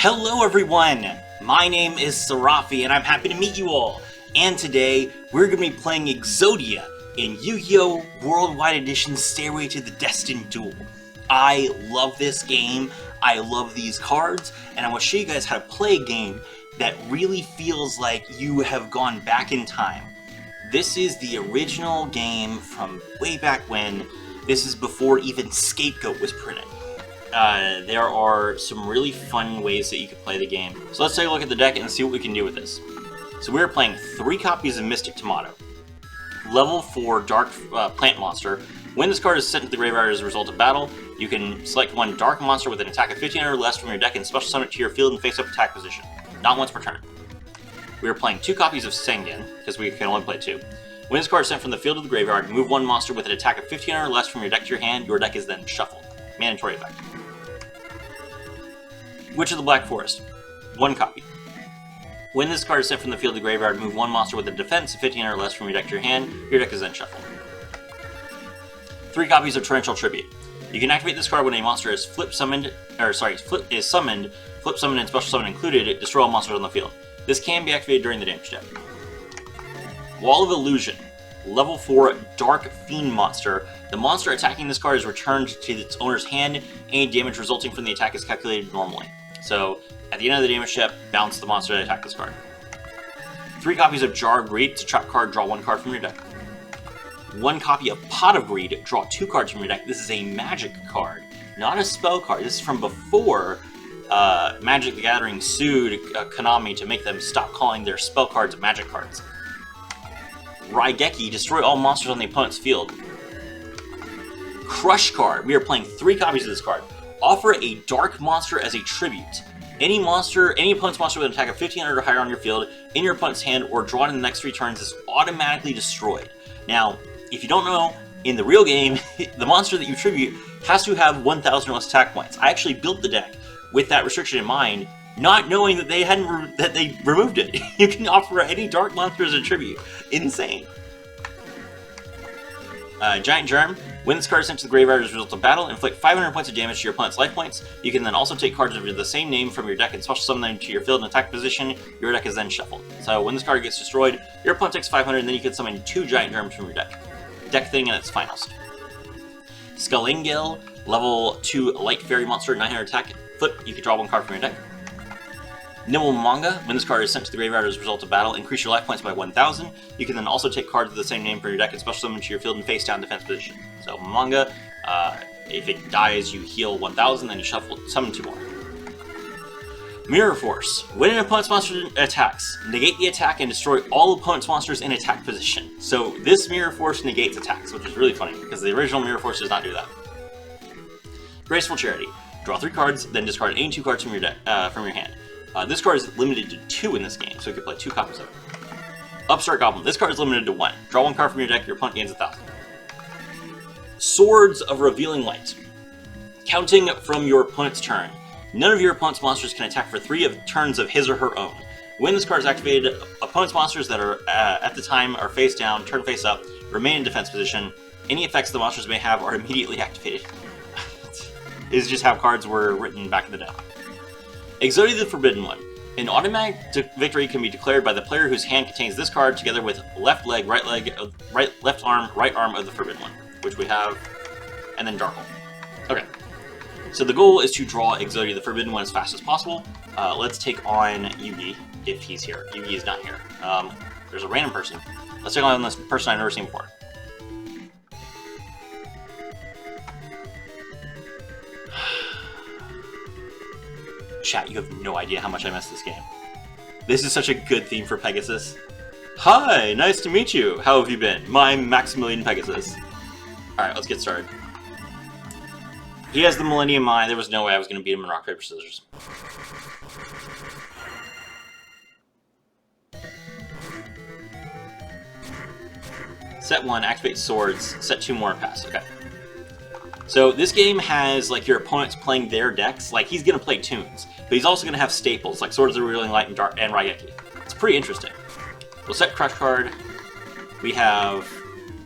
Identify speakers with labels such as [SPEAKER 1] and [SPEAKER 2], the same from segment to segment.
[SPEAKER 1] Hello everyone! My name is Serafi and I'm happy to meet you all. And today, we're going to be playing Exodia in Yu-Gi-Oh! Worldwide Edition Stairway to the Destined Duel. I love this game, I love these cards, and I want to show you guys how to play a game that really feels like you have gone back in time. This is the original game from way back when. This is before even Scapegoat was printed. There are some really fun ways that you can play the game. So let's take a look at the deck and see what we can do with this. So we're playing 3 copies of Mystic Tomato. Level 4 Dark Plant Monster. When this card is sent to the graveyard as a result of battle, you can select one Dark Monster with an attack of 15 or less from your deck and special summon it to your field in face-up attack position. Not once per turn. We are playing 2 copies of Sengen, because we can only play 2. When this card is sent from the field to the graveyard, move one monster with an attack of 15 or less from your deck to your hand. Your deck is then shuffled. Mandatory effect. Witch of the Black Forest. 1 copy. When this card is sent from the field to the graveyard, move one monster with a defense of 15 or less from your deck to your hand. Your deck is then shuffled. 3 copies of Torrential Tribute. You can activate this card when a monster is summoned, flip summoned, and special summon included, destroy all monsters on the field. This can be activated during the damage step. Wall of Illusion. Level 4 Dark Fiend Monster. The monster attacking this card is returned to its owner's hand. Any damage resulting from the attack is calculated normally. So, at the end of the damage step, bounce the monster that attacked this card. 3 copies of Jar of Greed. It's a trap card, draw 1 card from your deck. 1 copy of Pot of Greed, draw 2 cards from your deck. This is a magic card, not a spell card. This is from before Magic the Gathering sued Konami to make them stop calling their spell cards magic cards. Raigeki, destroy all monsters on the opponent's field. Crush card. We are playing 3 copies of this card. Offer a dark monster as a tribute. Any opponent's monster with an attack of 15 or higher on your field, in your opponent's hand, or drawn in the next 3 turns is automatically destroyed. Now, if you don't know, in the real game, the monster that you tribute has to have 1,000 or less attack points. I actually built the deck with that restriction in mind, not knowing that they removed it. You can offer any dark monster as a tribute. Insane. Giant Germ. When this card is sent to the graveyard as a result of battle, inflict 500 points of damage to your opponent's life points. You can then also take cards of the same name from your deck and special summon them to your field in attack position. Your deck is then shuffled. So when this card gets destroyed, your opponent takes 500, and then you can summon 2 Giant Germs from your deck. Deck thing in its finals. Skullingale, level 2 Light Fairy Monster, 900 attack. Flip, you can draw 1 card from your deck. Nimble Manga, when this card is sent to the graveyard as a result of battle, increase your life points by 1,000. You can then also take cards of the same name from your deck and special summon to your field in face-down defense position. So Manga, if it dies, you heal 1,000, then you summon 2 more. Mirror Force. When an opponent's monster attacks, negate the attack and destroy all opponent's monsters in attack position. So this Mirror Force negates attacks, which is really funny, because the original Mirror Force does not do that. Graceful Charity. Draw 3 cards, then discard any 2 cards from your deck, from your hand. This card is limited to 2 in this game, so you can play 2 copies of it. Upstart Goblin. This card is limited to 1. Draw 1 card from your deck, your opponent gains 1,000. Swords of Revealing Light. Counting from your opponent's turn. None of your opponent's monsters can attack for 3 turns of his or her own. When this card is activated, opponent's monsters that are at the time are face down, turn face up, remain in defense position. Any effects the monsters may have are immediately activated. This is just how cards were written back in the day. Exodia the Forbidden One. An automatic victory can be declared by the player whose hand contains this card together with left leg, left arm, right arm of the Forbidden One, which we have, and then Darkle. Okay, so the goal is to draw Exodia the Forbidden One as fast as possible. Let's take on Yugi, if he's here. Yugi is not here. There's a random person. Let's take on this person I've never seen before. Chat, you have no idea how much I miss this game. This is such a good theme for Pegasus. Hi, nice to meet you. How have you been? I'm Maximilian Pegasus. Alright, let's get started. He has the Millennium Eye. There was no way I was going to beat him in rock, paper, scissors. Set 1, activate swords. Set 2 more, pass. Okay. So this game has, like, your opponents playing their decks. Like, he's going to play tunes, but he's also going to have staples, like Swords of the Revealing Light and Raigeki. It's pretty interesting. We'll set Crush card. We have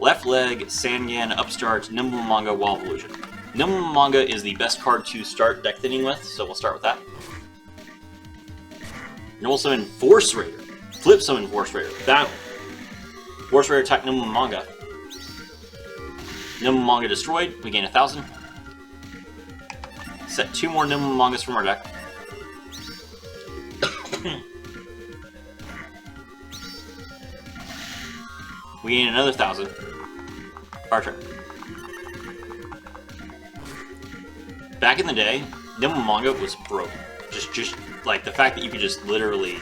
[SPEAKER 1] Left Leg, Sangan, Upstart, Nimble Manga, Wall of Illusion. Nimble Manga is the best card to start deck thinning with, so we'll start with that. Normal summon Force Raider. Flip summon Force Raider. Battle. Force Raider attack Numamanga. Numamanga destroyed. We gain 1,000. Set 2 more Numamangas from our deck. We gain another 1,000. Our turn. Back in the day, Numamanga was broken. Just like the fact that you could just literally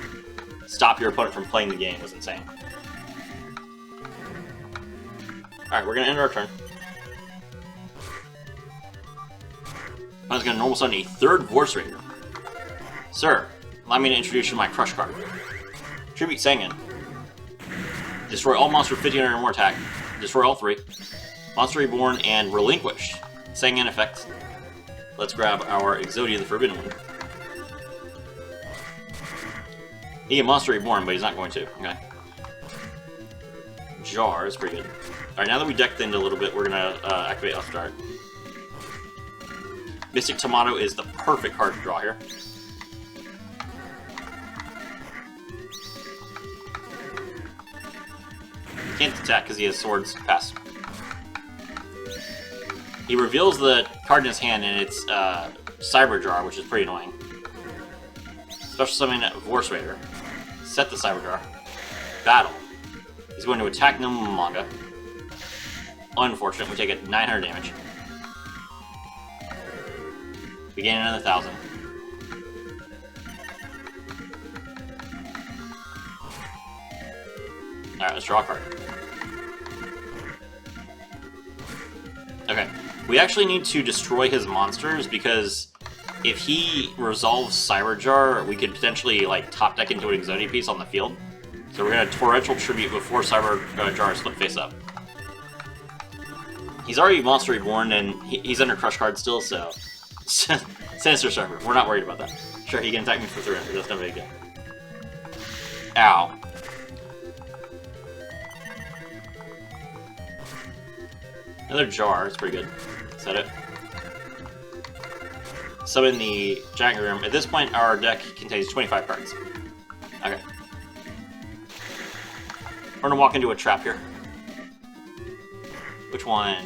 [SPEAKER 1] stop your opponent from playing the game was insane. Alright, we're gonna end our turn. I was gonna normal summon a 3rd Force Raider. Sir, allow me to introduce you to my crush card. Tribute Sangan. Destroy all monsters with 1500 or more attack. Destroy all 3. Monster Reborn and Relinquished. Sangan effect. Let's grab our Exodia, the Forbidden one. He can Monster Reborn, but he's not going to. Okay. Jar is pretty good. Alright, now that we decked into a little bit, we're gonna activate Upstart. Mystic Tomato is the perfect card to draw here. Can't attack because he has swords. Pass. He reveals the card in his hand, and it's Cyber Jar, which is pretty annoying. Special summon Force Raider. Set the Cyber Jar. Battle. He's going to attack Numamanga. Unfortunate, we take it 900 damage. We gain another 1,000. Alright, let's draw a card. Okay, we actually need to destroy his monsters because if he resolves Cyber Jar, we could potentially like top deck into an Exodia piece on the field. So we're gonna Torrential Tribute before Cyber Jar is flipped face up. He's already Monster Reborn and he's under Crush Card still, so Sinister Server. We're not worried about that. Sure, he can attack me for 300. That's no big deal. Ow. Another Jar, it's pretty good. Set it. Summon the Giant Room. At this point, our deck contains 25 cards. Okay. We're gonna walk into a trap here. Which one?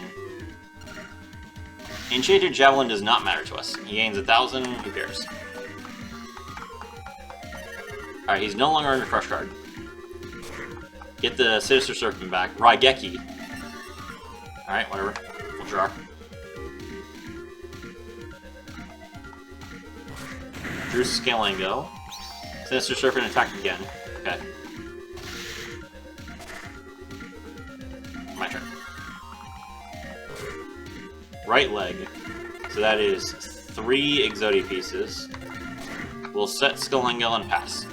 [SPEAKER 1] Enchanted Javelin does not matter to us. He gains 1,000, who cares? Alright, he's no longer under Crush Card. Get the Sinister Serpent back. Raigeki. Alright, whatever. We'll draw. Drew Scalango. Sinister Serpent attack again. Okay. My turn. Right leg. So that is 3 Exodia pieces. We'll set Scalango and pass.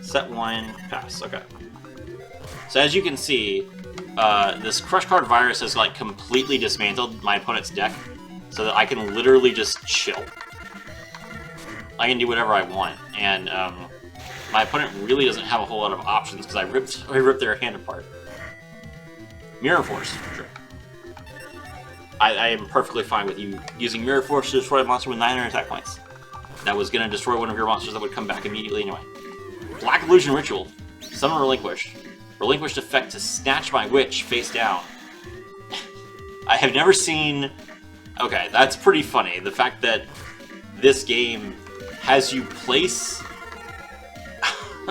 [SPEAKER 1] Set 1, pass. Okay. So as you can see, this Crush Card virus has like completely dismantled my opponent's deck, so that I can literally just chill. I can do whatever I want, and my opponent really doesn't have a whole lot of options because I ripped their hand apart. Mirror Force, sure. I am perfectly fine with you using Mirror Force to destroy a monster with 900 attack points. That was going to destroy one of your monsters that would come back immediately anyway. Black Illusion Ritual. Summon Relinquished. Relinquished effect to snatch my witch face down. I have never seen... Okay, that's pretty funny. The fact that this game has you place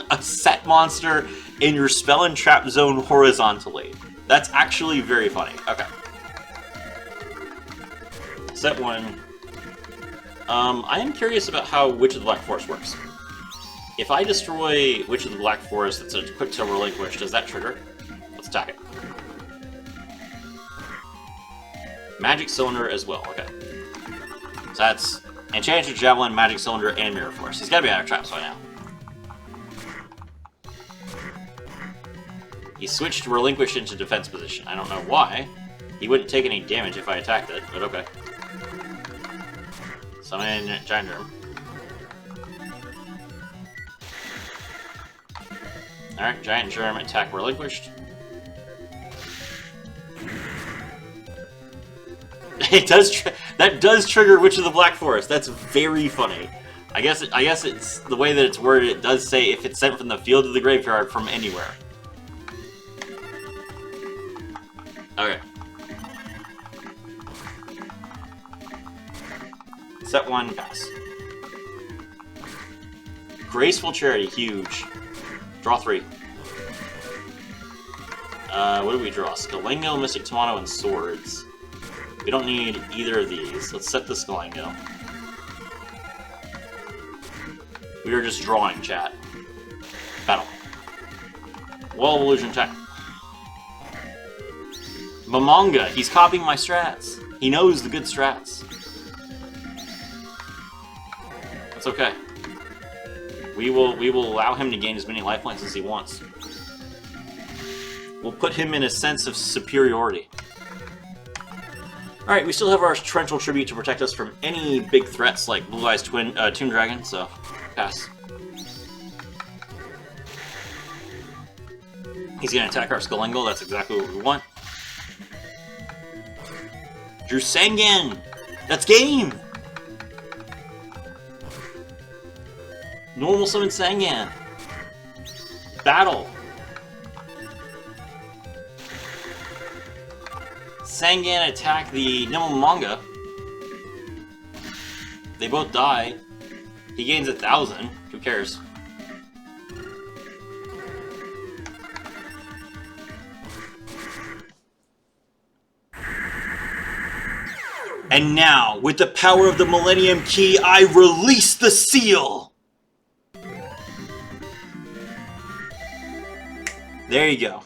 [SPEAKER 1] a set monster in your spell and trap zone horizontally. That's actually very funny. Okay. Set 1. I am curious about how Witch of the Black Forest works. If I destroy Witch of the Black Forest that's equipped to Relinquish, does that trigger? Let's attack it. Magic Cylinder as well, okay. So that's Enchanted Javelin, Magic Cylinder, and Mirror Force. He's gotta be out of traps by now. He switched Relinquish into defense position. I don't know why. He wouldn't take any damage if I attacked it, but okay. Summon Giant Germ. Alright, Giant Germ, attack Relinquished. It does That does trigger Witch of the Black Forest. That's very funny. I guess it's the way that it's worded. It does say if it's sent from the field to the graveyard from anywhere. Okay. Set 1, pass. Graceful Charity, huge. Draw 3. What do we draw? Skalengo, Mystic Tomato, and Swords. We don't need either of these. Let's set the Skalengo. We are just drawing, chat. Battle. Wall of Illusion attack. Momonga, he's copying my strats. He knows the good strats. That's okay. We will allow him to gain as many life points as he wants. We'll put him in a sense of superiority. Alright, we still have our Torrential Tribute to protect us from any big threats like Blue Eyes Toon Dragon, so pass. He's gonna attack our Skalengo, that's exactly what we want. Drew Sangan! That's game! Normal summon Sangan. Battle. Sangan attack the Momonga. They both die. He gains 1,000. Who cares? And now, with the power of the Millennium Key, I release the seal! There you go.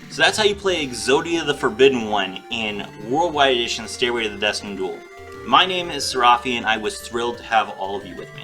[SPEAKER 1] So that's how you play Exodia the Forbidden One in Worldwide Edition Stairway to the Destined Duel. My name is Serafi, and I was thrilled to have all of you with me.